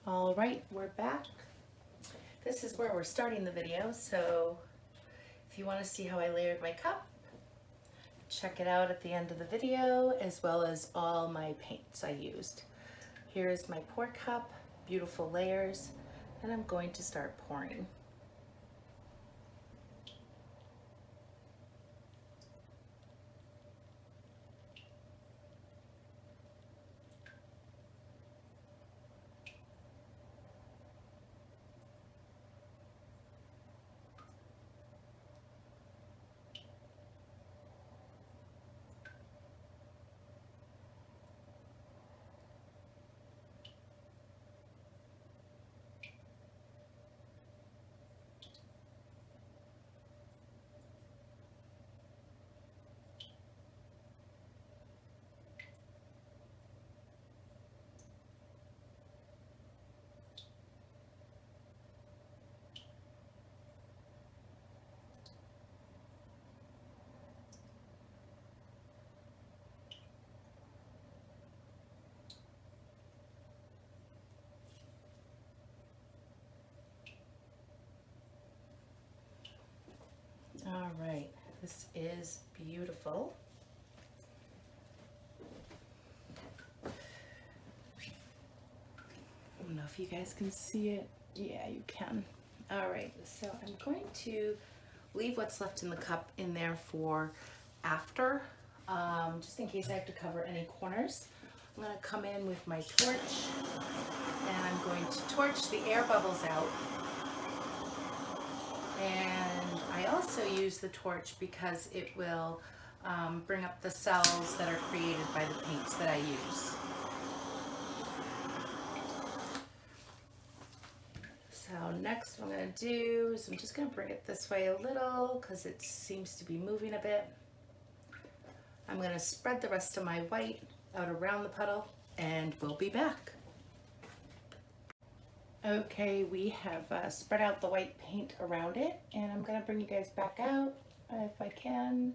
All right, we're back. This is where we're starting the video, so if you want to see how I layered my cup, check it out at the end of the video, as well as all my paints I used. Here's my pour cup, beautiful layers, and I'm going to start pouring. All right, this is beautiful. I don't know if you guys can see it. Yeah, you can. All right, so I'm going to leave what's left in the cup in there for after, just in case I have to cover any corners. I'm going to come in with my torch, and I'm going to torch the air bubbles out. And I also use the torch because it will bring up the cells that are created by the paints that I use. So next what I'm going to do is I'm just going to bring it this way a little because it seems to be moving a bit. I'm going to spread the rest of my white out around the puddle and we'll be back. Okay, we have spread out the white paint around it, and I'm going to bring you guys back out if I can.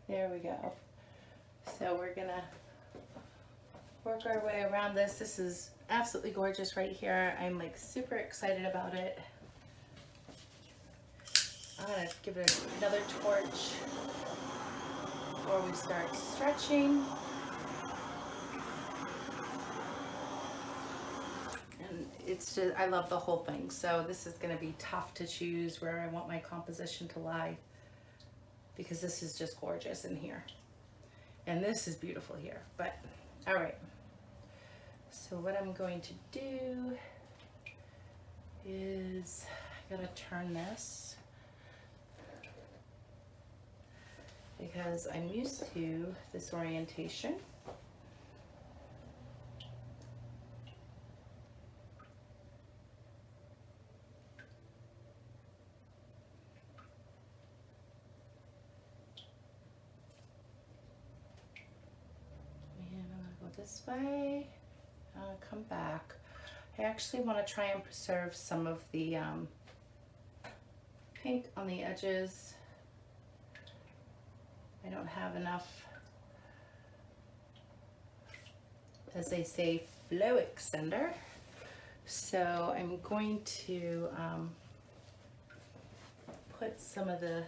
There we go. So we're going to work our way around this. This is absolutely gorgeous right here. I'm like super excited about it. I'm going to give it another torch before we start stretching. It's just, I love the whole thing. So this is going to be tough to choose where I want my composition to lie, because this is just gorgeous in here. And this is beautiful here, but all right. So what I'm going to do is I gotta turn this because I'm used to this orientation. This way, I'll come back. I actually want to try and preserve some of the pink on the edges. I don't have enough, as they say, flow extender. So I'm going to put some of the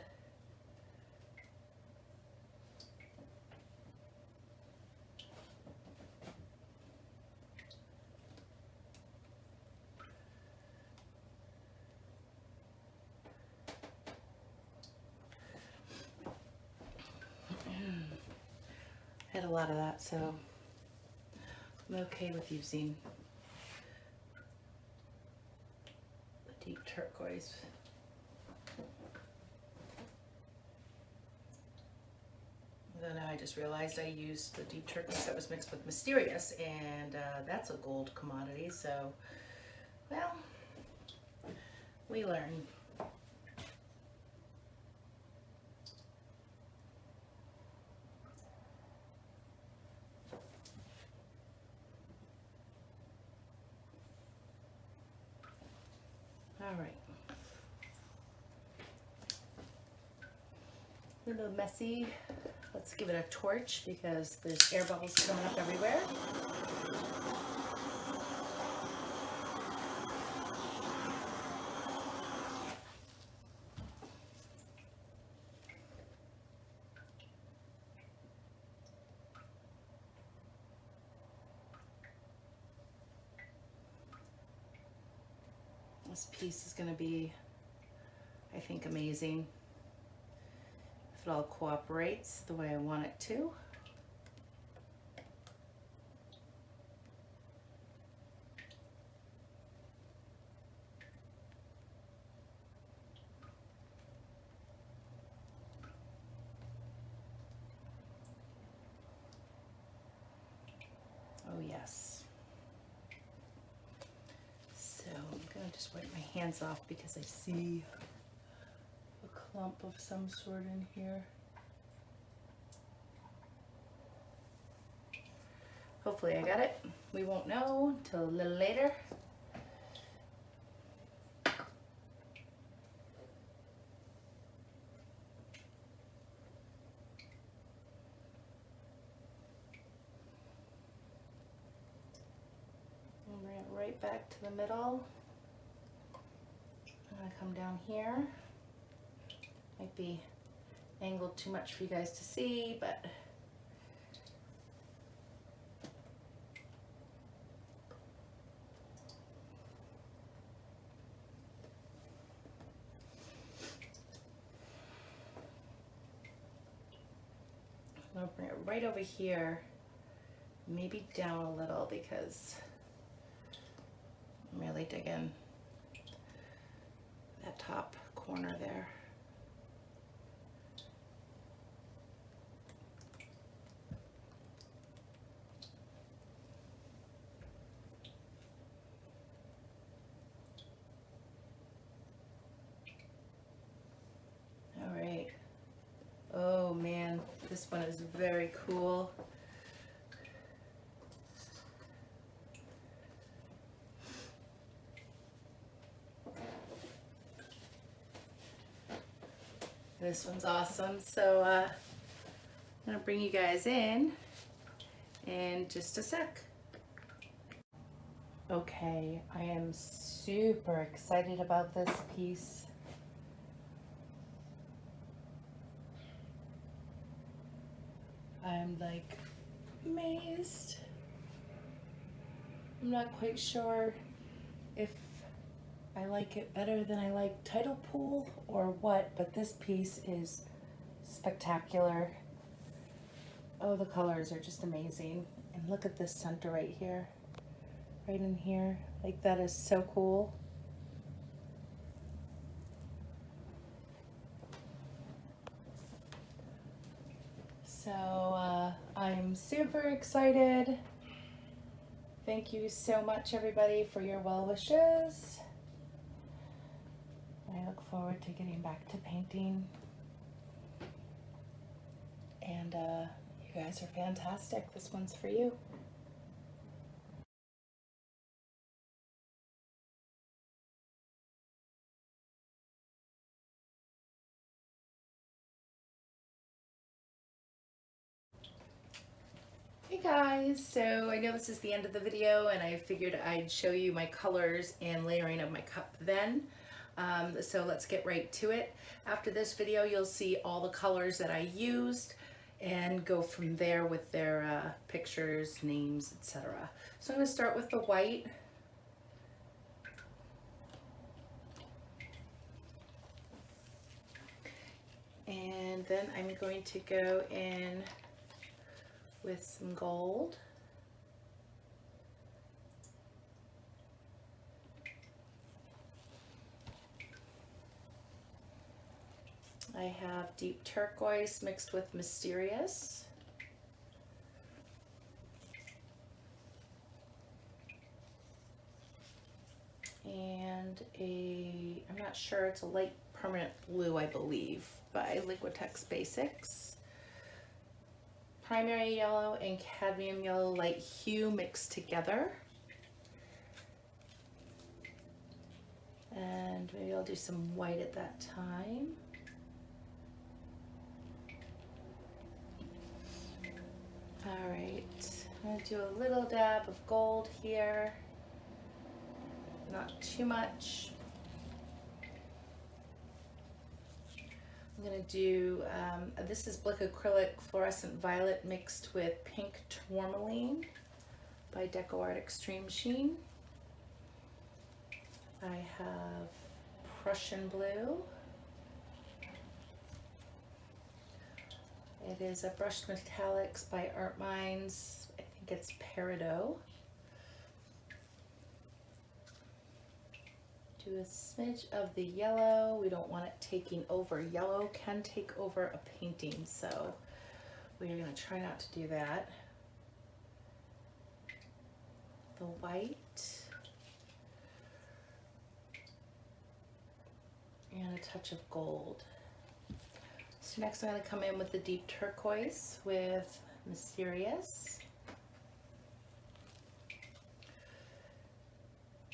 had a lot of that, so I'm okay with using the deep turquoise. Then I just realized I used the deep turquoise that was mixed with Mysterious, and that's a gold commodity, so, well, we learn. All right. A little messy. Let's give it a torch because there's air bubbles coming up everywhere. This piece is going to be, I think, amazing if it all cooperates the way I want it to. Oh yes. So I'm going to just wipe my hands off because I see a clump of some sort in here. Hopefully I got it. We won't know until a little later. And bring it right back to the middle. I'm gonna come down here. Might be angled too much for you guys to see, but I'm gonna bring it right over here, maybe down a little because I'm really digging that top corner there. All right. Oh man, this one is very cool. This one's awesome. So I'm gonna bring you guys in just a sec. Okay, I am super excited about this piece. I'm like amazed. I'm not quite sure if I like it better than I like Tidal Pool or what, but this piece is spectacular. Oh, the colors are just amazing. And look at this center right here, right in here. Like, that is so cool. So I'm super excited. Thank you so much, everybody, for your well wishes. I look forward to getting back to painting. And you guys are fantastic. This one's for you. Hey guys, so I know this is the end of the video and I figured I'd show you my colors and layering of my cup then. So let's get right to it. After this video, you'll see all the colors that I used and go from there with their pictures, names, etc. So I'm going to start with the white. And then I'm going to go in with some gold. I have deep turquoise mixed with mysterious. And I'm not sure, it's a light permanent blue, I believe, by Liquitex Basics. Primary yellow and cadmium yellow light hue mixed together. And maybe I'll do some white at that time. All right, I'm gonna do a little dab of gold here, not too much. I'm gonna do, this is Blick Acrylic Fluorescent Violet mixed with Pink Tourmaline by DecoArt Extreme Sheen. I have Prussian blue. It is a Brushed Metallics by Art Minds. I think it's Peridot. Do a smidge of the yellow. We don't want it taking over. Yellow can take over a painting, so we're going to try not to do that. The white. And a touch of gold. So next I'm going to come in with the deep turquoise with Mysterious.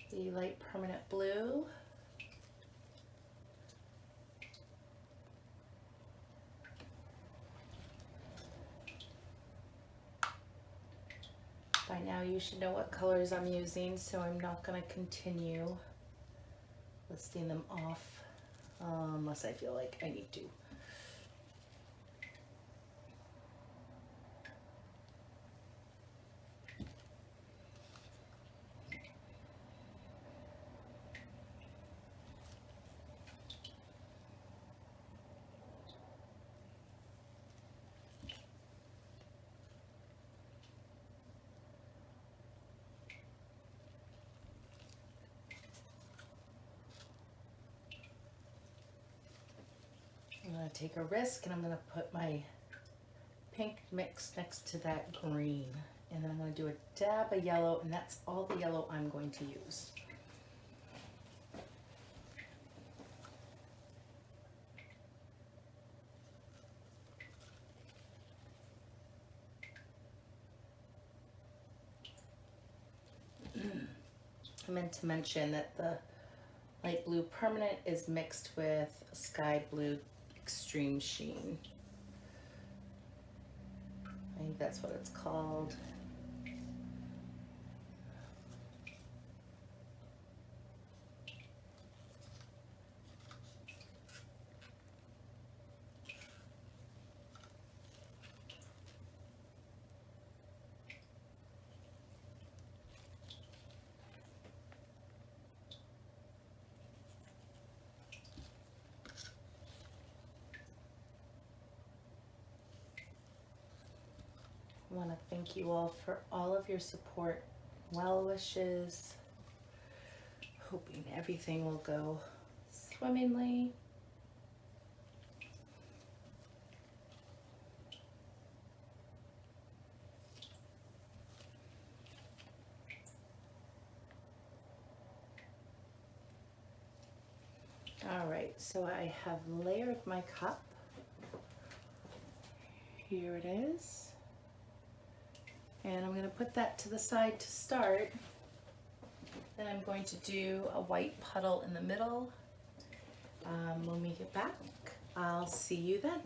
The light permanent blue. By now you should know what colors I'm using, so I'm not going to continue listing them off unless I feel like I need to. I'm going to take a risk and I'm going to put my pink mix next to that green. And then I'm going to do a dab of yellow, and that's all the yellow I'm going to use. I meant to mention that the light blue permanent is mixed with sky blue extreme sheen. I think that's what it's called. I want to thank you all for all of your support, well wishes, hoping everything will go swimmingly. All right, so I have layered my cup. Here it is. And I'm going to put that to the side to start. Then I'm going to do a white puddle in the middle. When we get back, I'll see you then.